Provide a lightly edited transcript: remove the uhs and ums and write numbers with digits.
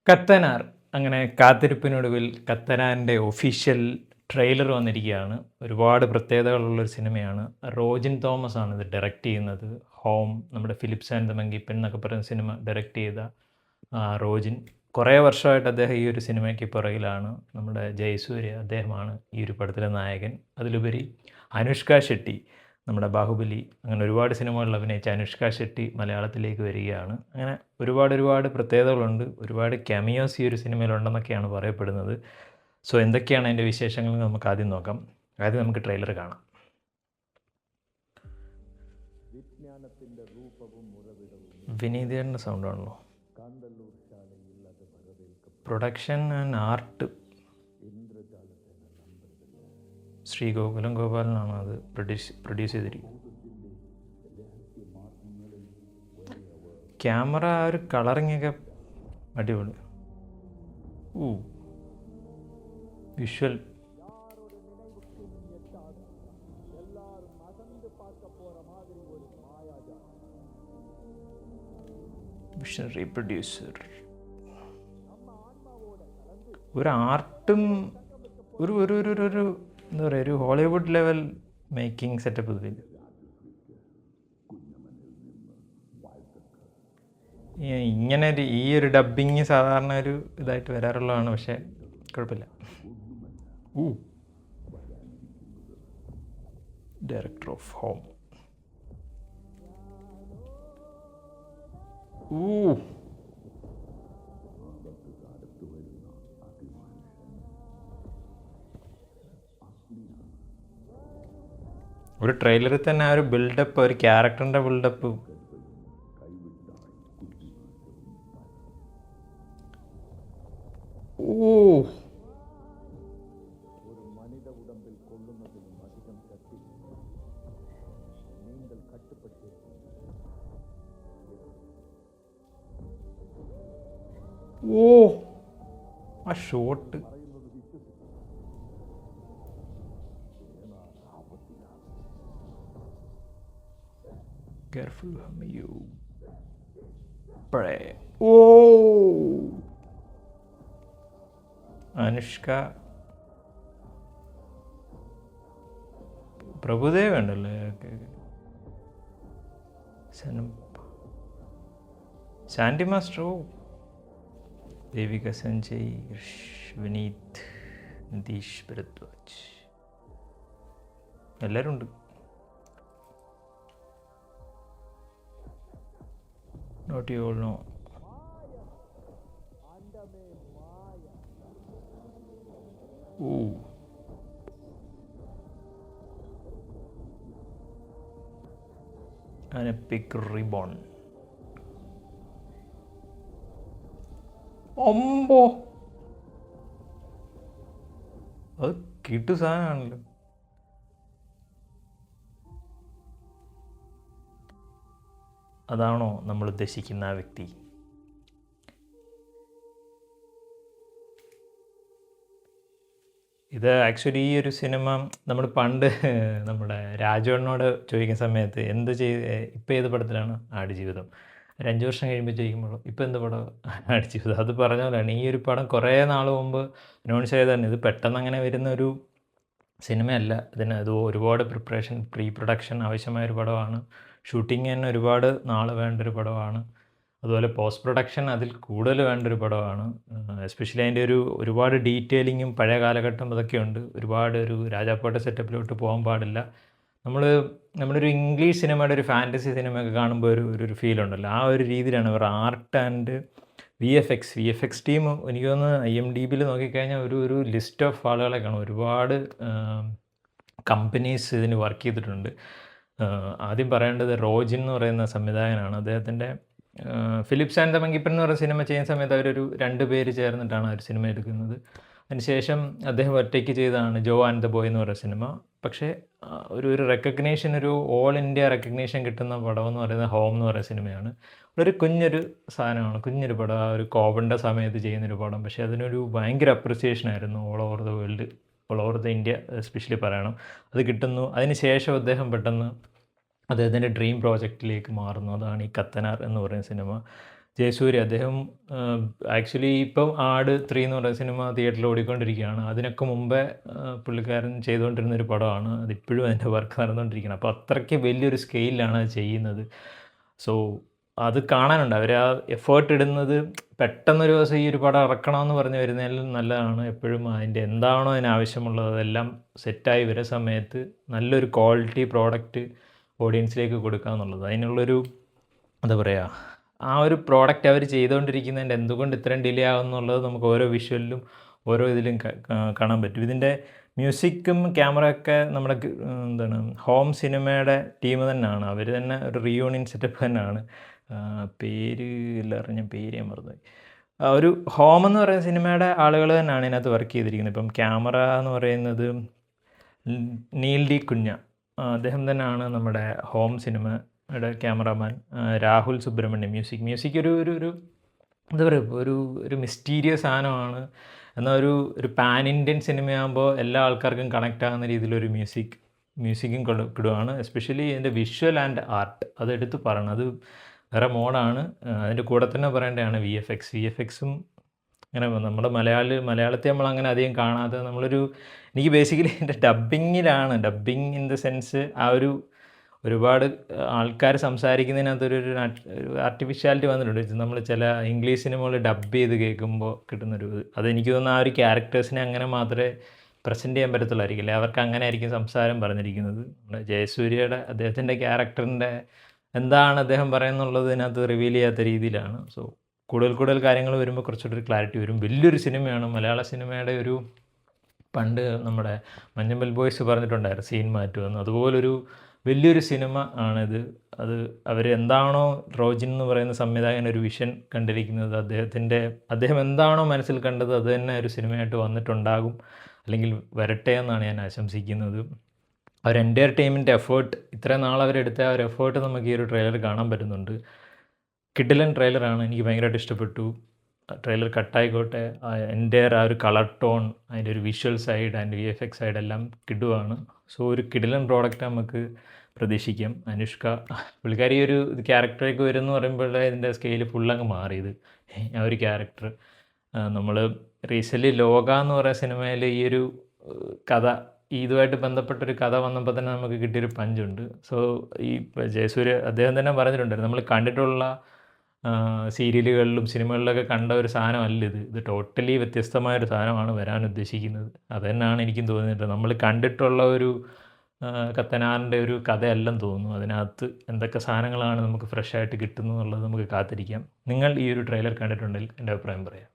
കത്തനാർ. അങ്ങനെ കാത്തിരിപ്പിനൊടുവിൽ കത്തനാറിൻ്റെ official trailer വന്നിരിക്കുകയാണ്. ഒരുപാട് പ്രത്യേകതകളുള്ളൊരു സിനിമയാണ്. റോജിൻ തോമസ് ആണ് ഇത് ഡയറക്റ്റ് ചെയ്യുന്നത്. ഹോം, നമ്മുടെ Philips and the Monkey Pen എന്നൊക്കെ പറയുന്ന സിനിമ ഡയറക്റ്റ് ചെയ്ത റോജിൻ. കുറേ വർഷമായിട്ട് അദ്ദേഹം ഈ ഒരു സിനിമയ്ക്ക് പുറകിലാണ്. നമ്മുടെ ജയസൂര്യ അദ്ദേഹമാണ് ഈ ഒരു പടത്തിലെ നായകൻ. അതിലുപരി അനുഷ്ക ഷെട്ടി, നമ്മുടെ ബാഹുബലി, അങ്ങനെ ഒരുപാട് സിനിമകളിൽ അഭിനയിച്ച അനുഷ്ക ഷെട്ടി മലയാളത്തിലേക്ക് വരികയാണ്. അങ്ങനെ ഒരുപാട് പ്രത്യേകതകളുണ്ട്. ഒരുപാട് ക്യാമിയോസ് ഈ ഒരു സിനിമയിലുണ്ടെന്നൊക്കെയാണ് പറയപ്പെടുന്നത്. സോ എന്തൊക്കെയാണ് അതിൻ്റെ വിശേഷങ്ങൾ നമുക്ക് ആദ്യം നോക്കാം. ആദ്യം നമുക്ക് ട്രെയിലർ കാണാം. വിനീതയുടെ സൗണ്ടാണല്ലോ. Production and art Sree Gokulam ഗോപാലനാണ് അത് പ്രൊഡ്യൂസ് ചെയ്തിരിക്കുന്നത്. ക്യാമറ ഒരു കളറിങ്ങൊക്കെ അടിപൊളി. Visual visionary producer. ഒരു ആർട്ടും ഒരു ഒരു ഒരു ഒരു എന്താ പറയുക, ഒരു ഹോളിവുഡ് ലെവൽ മേക്കിംഗ് സെറ്റപ്പ് ഇതിൽ. ഇങ്ങനെ ഈ ഒരു ഡബ്ബിങ് സാധാരണ ഒരു ഇതായിട്ട് വരാറുള്ളതാണ്, പക്ഷേ കുഴപ്പമില്ല. Director of home. ഒരു ട്രെയിലറിൽ തന്നെ ആ ഒരു ബിൽഡപ്പ്, ഒരു ക്യാരക്ടറിൻ്റെ ബിൽഡപ്പ്. ആ shot. Careful, you pray. Anushka, Prabhudev ഉണ്ടല്ലേ. സാൻഡി മാസ്റ്റർ, ദേവിക സഞ്ജയ്, വിനീത്, നിതീഷ് ഭരദ്വാജ്, എല്ലാവരും ഉണ്ട്. Not you all know. An epic ribbon. ഒമ്പോ, അത് കിട്ടു സാധനമാണല്ലോ. അതാണോ നമ്മൾ ഉദ്ദേശിക്കുന്ന ആ വ്യക്തി? ഇത് ആക്ച്വലി ഈ ഒരു സിനിമ നമ്മൾ പണ്ട് നമ്മുടെ രാജുവണ്ണോട് ചോദിക്കുന്ന സമയത്ത് ഇപ്പം ഏത് പടത്തിലാണ് ആടുജീവിതം, ഒരു 5 വർഷം കഴിയുമ്പോൾ ചോദിക്കുമ്പോൾ ഇപ്പം എന്ത് പടം ആടുജീവിതം, അത് പറഞ്ഞ പോലെയാണ്. ഈ ഒരു പടം കുറേ നാൾ മുമ്പ് അനൗൺസ് ചെയ്തതാണ്. ഇത് പെട്ടെന്ന് അങ്ങനെ വരുന്ന ഒരു സിനിമയല്ല. ഇത് ഒരുപാട് പ്രീ പ്രൊഡക്ഷൻ ആവശ്യമായൊരു പടമാണ്. ഷൂട്ടിങ് തന്നെ ഒരുപാട് നാൾ വേണ്ടൊരു പടമാണ്. അതുപോലെ പോസ്റ്റ് പ്രൊഡക്ഷൻ അതിൽ കൂടുതൽ വേണ്ടൊരു പടമാണ്. എസ്പെഷ്യലി അതിൻ്റെ ഒരുപാട് ഡീറ്റെയിലിങ്ങും പഴയ കാലഘട്ടം അതൊക്കെയുണ്ട്. ഒരുപാട് ഒരു രാജാപ്പാട്ട സെറ്റപ്പിലോട്ട് പോകാൻ പാടില്ല. നമ്മളൊരു ഇംഗ്ലീഷ് സിനിമയുടെ ഒരു ഫാൻറ്റസി സിനിമയൊക്കെ കാണുമ്പോൾ ഒരു ഫീലുണ്ടല്ലോ, ആ ഒരു രീതിയിലാണ് ഇവർ art and we F X team. എനിക്ക് തോന്നുന്നു IMDbയിൽ നോക്കിക്കഴിഞ്ഞാൽ ഒരു ലിസ്റ്റ് ഓഫ് ആളുകളെ കാണും. ഒരുപാട് കമ്പനീസ് ഇതിന് വർക്ക് ചെയ്തിട്ടുണ്ട്. ആദ്യം പറയേണ്ടത് റോജിൻ എന്ന് പറയുന്ന സംവിധായകനാണ്. അദ്ദേഹത്തിൻ്റെ Philips and the Monkey Pen എന്ന് പറയുന്ന സിനിമ ചെയ്യുന്ന സമയത്ത് അവരൊരു 2 പേര് ചേർന്നിട്ടാണ് ആ ഒരു സിനിമ എടുക്കുന്നത്. അതിനുശേഷം അദ്ദേഹം ഒറ്റയ്ക്ക് ചെയ്തതാണ് ജോ ആൻഡ് ദ ബോയ് എന്ന് പറയുന്ന സിനിമ. പക്ഷേ ഒരു റെക്കഗ്നേഷൻ, ഒരു ഓൾ ഇന്ത്യ റെക്കഗ്നേഷൻ കിട്ടുന്ന പടം എന്ന് പറയുന്നത് ഹോം എന്ന് പറയുന്ന സിനിമയാണ്. ഒരു കുഞ്ഞൊരു സാധനമാണ്, കുഞ്ഞൊരു പടം. ആ ഒരു കോവിഡിൻ്റെ സമയത്ത് ചെയ്യുന്നൊരു പടം. പക്ഷേ അതിനൊരു ഭയങ്കര അപ്രിസിയേഷൻ ആയിരുന്നു all over the world, all over the India especially പറയണം. അത് കിട്ടുന്നു. അതിന് ശേഷം അദ്ദേഹം പെട്ടെന്ന് അദ്ദേഹത്തിൻ്റെ ഡ്രീം പ്രോജക്റ്റിലേക്ക് മാറുന്നു. അതാണ് ഈ കത്തനാർ എന്ന് പറയുന്ന സിനിമ. ജയസൂര്യ അദ്ദേഹം ആക്ച്വലി ഇപ്പം ആട് 3 എന്ന് പറയുന്ന സിനിമ തിയേറ്ററിൽ ഓടിക്കൊണ്ടിരിക്കുകയാണ്. അതിനൊക്കെ മുമ്പേ പുള്ളിക്കാരൻ ചെയ്തുകൊണ്ടിരുന്ന ഒരു പടമാണ്. അതിപ്പോഴും അതിൻ്റെ വർക്ക് നടന്നുകൊണ്ടിരിക്കുകയാണ്. അപ്പോൾ അത്രയ്ക്ക് വലിയൊരു സ്കെയിലിലാണ് അത് ചെയ്യുന്നത്. സോ അത് കാണാനുണ്ട്. അവർ ആ എഫേർട്ട് ഇടുന്നത് പെട്ടെന്നൊരു ദിവസം ഈ ഒരു പടം ഇറക്കണമെന്ന് പറഞ്ഞ് വരുന്നതിലും നല്ലതാണ് എപ്പോഴും അതിൻ്റെ എന്താണോ അതിനാവശ്യമുള്ളത് അതെല്ലാം സെറ്റായി വരുന്ന സമയത്ത് നല്ലൊരു ക്വാളിറ്റി പ്രോഡക്റ്റ് ഓഡിയൻസിലേക്ക് കൊടുക്കുക എന്നുള്ളത്. അതിനുള്ളൊരു എന്താ പറയുക, ആ ഒരു പ്രോഡക്റ്റ് അവർ ചെയ്തുകൊണ്ടിരിക്കുന്നതിൻ്റെ എന്തുകൊണ്ട് ഇത്രയും ഡിലേ ആകുമെന്നുള്ളത് നമുക്ക് ഓരോ വിഷ്വലിലും ഓരോ ഇതിലും കാണാൻ പറ്റും. ഇതിൻ്റെ മ്യൂസിക്കും ക്യാമറയൊക്കെ നമ്മുടെ എന്താണ് ഹോം സിനിമയുടെ ടീം തന്നെയാണ്. അവർ തന്നെ ഒരു റീയൂണിയൻ സെറ്റപ്പ് തന്നെയാണ്. പേര് എല്ലാവരും ഞാൻ പേര് ഞാൻ മറന്നുപോയി. ഒരു ഹോം എന്ന് പറയുന്ന സിനിമയുടെ ആളുകൾ തന്നെയാണ് ഇതിനകത്ത് വർക്ക് ചെയ്തിരിക്കുന്നത്. ഇപ്പം ക്യാമറ എന്ന് പറയുന്നത് നീൽ ഡി കുഞ്ഞ, അദ്ദേഹം തന്നെയാണ് നമ്മുടെ ഹോം സിനിമയുടെ ക്യാമറാമാൻ. രാഹുൽ സുബ്രഹ്മണ്യം മ്യൂസിക് ഒരു എന്താ പറയുക, ഒരു മിസ്റ്റീരിയസ് സാധനമാണ്. എന്നാൽ ഒരു പാൻ ഇന്ത്യൻ സിനിമയാകുമ്പോൾ എല്ലാ ആൾക്കാർക്കും കണക്റ്റ് ആകുന്ന രീതിയിലൊരു മ്യൂസിക്കും കിടുവാണ്. എസ്പെഷ്യലി ഇതിൻ്റെ വിഷ്വൽ ആൻഡ് ആർട്ട് അത് എടുത്ത് പറയണം. അത് വേറെ മോഡാണ്. അതിൻ്റെ കൂടെ തന്നെ പറയേണ്ടതാണ് VFXും അങ്ങനെ നമ്മുടെ മലയാളത്തെ നമ്മളങ്ങനെ അധികം കാണാതെ എനിക്ക് ബേസിക്കലി എൻ്റെ ഡബ്ബിങ് ഇൻ ദ സെൻസ് ഒരുപാട് ആൾക്കാർ സംസാരിക്കുന്നതിനകത്തൊരു ആർട്ടിഫിഷ്യാലിറ്റി വന്നിട്ടുണ്ട്. നമ്മൾ ചില ഇംഗ്ലീഷ് സിനിമകൾ ഡബ് ചെയ്ത് കേൾക്കുമ്പോൾ കിട്ടുന്നൊരു അതെനിക്ക് തോന്നുന്നു ആ ഒരു ക്യാരക്ടേഴ്സിനെ അങ്ങനെ മാത്രമേ പ്രസൻറ്റ് ചെയ്യാൻ പറ്റത്തുള്ളായിരിക്കില്ല. അവർക്ക് അങ്ങനെ ആയിരിക്കും സംസാരം പറഞ്ഞിരിക്കുന്നത്. ജയസൂര്യയുടെ അദ്ദേഹത്തിൻ്റെ ക്യാരക്ടറിൻ്റെ എന്താണ് അദ്ദേഹം പറയുന്നുള്ളത് ഇതിനകത്ത് റിവീൽ ചെയ്യാത്ത രീതിയിലാണ്. സോ കൂടുതൽ കാര്യങ്ങൾ വരുമ്പോൾ കുറച്ചുകൂടി ഒരു ക്ലാരിറ്റി വരും. വലിയൊരു സിനിമയാണ് മലയാള സിനിമയുടെ പണ്ട് നമ്മുടെ മഞ്ഞമ്പൽ ബോയ്സ് പറഞ്ഞിട്ടുണ്ടായിരുന്നു സീൻ മാറ്റുമെന്ന്. അതുപോലൊരു വലിയൊരു സിനിമ ആണിത്. അത് അവർ എന്താണോ റോജിൻ എന്ന് പറയുന്ന സംവിധായകൻ ഒരു വിഷൻ കണ്ടിരിക്കുന്നത്, അദ്ദേഹം എന്താണോ മനസ്സിൽ കണ്ടത് അത് തന്നെ ഒരു സിനിമയായിട്ട് വന്നിട്ടുണ്ടാകും, അല്ലെങ്കിൽ വരട്ടെ എന്നാണ് ഞാൻ ആശംസിക്കുന്നത്. അവർ എൻ്റയർ ടീമിൻ്റെ എഫേർട്ട്, ഇത്രയും നാൾ അവരെടുത്ത ആ ഒരു എഫേർട്ട് നമുക്ക് ഈ ഒരു ട്രെയിലർ കാണാൻ പറ്റുന്നുണ്ട്. കിഡിലൻ ട്രെയിലറാണ്, എനിക്ക് ഭയങ്കരമായിട്ട് ഇഷ്ടപ്പെട്ടു. ട്രെയിലർ കട്ടായിക്കോട്ടെ, എൻ്റയർ ആ ഒരു കളർ ടോൺ, അതിൻ്റെ ഒരു visual side and VFX side എല്ലാം കിടുവാണ്. സോ ഒരു കിഡിലൻ പ്രോഡക്റ്റ് നമുക്ക് പ്രതീക്ഷിക്കാം. അനുഷ്ക പുള്ളിക്കാരി ഒരു ക്യാരക്ടറേക്ക് വരുമെന്ന് പറയുമ്പോഴേ ഇതിൻ്റെ സ്കെയിൽ ഫുള്ളങ്ങ് മാറിയത്. ആ ഒരു ക്യാരക്ടർ നമ്മൾ റീസെൻ്റ്ലി ലോക എന്ന് പറയുന്ന സിനിമയിൽ ഈ ഒരു കഥ, ഇതുമായിട്ട് ബന്ധപ്പെട്ടൊരു കഥ വന്നപ്പോൾ തന്നെ നമുക്ക് കിട്ടിയൊരു പഞ്ചുണ്ട്. സോ ഈ ജയസൂര്യ അദ്ദേഹം തന്നെ പറഞ്ഞിട്ടുണ്ടായിരുന്നു, നമ്മൾ കണ്ടിട്ടുള്ള സീരിയലുകളിലും സിനിമകളിലൊക്കെ കണ്ട ഒരു സാധനമല്ല ഇത് ടോട്ടലി വ്യത്യസ്തമായൊരു സാധനമാണ് വരാൻ ഉദ്ദേശിക്കുന്നത്. അത് തന്നെയാണ് എനിക്കും തോന്നിയിട്ട്. നമ്മൾ കണ്ടിട്ടുള്ള ഒരു കത്തനാറിൻ്റെ ഒരു കഥയല്ലെന്ന് തോന്നുന്നു. അതിനകത്ത് എന്തൊക്കെ സാധനങ്ങളാണ് നമുക്ക് ഫ്രഷായിട്ട് കിട്ടുന്നത് എന്നുള്ളത് നമുക്ക് കാത്തിരിക്കാം. നിങ്ങൾ ഈ ഒരു ട്രെയിലർ കണ്ടിട്ടുണ്ടെങ്കിൽ എൻ്റെ അഭിപ്രായം പറയാം.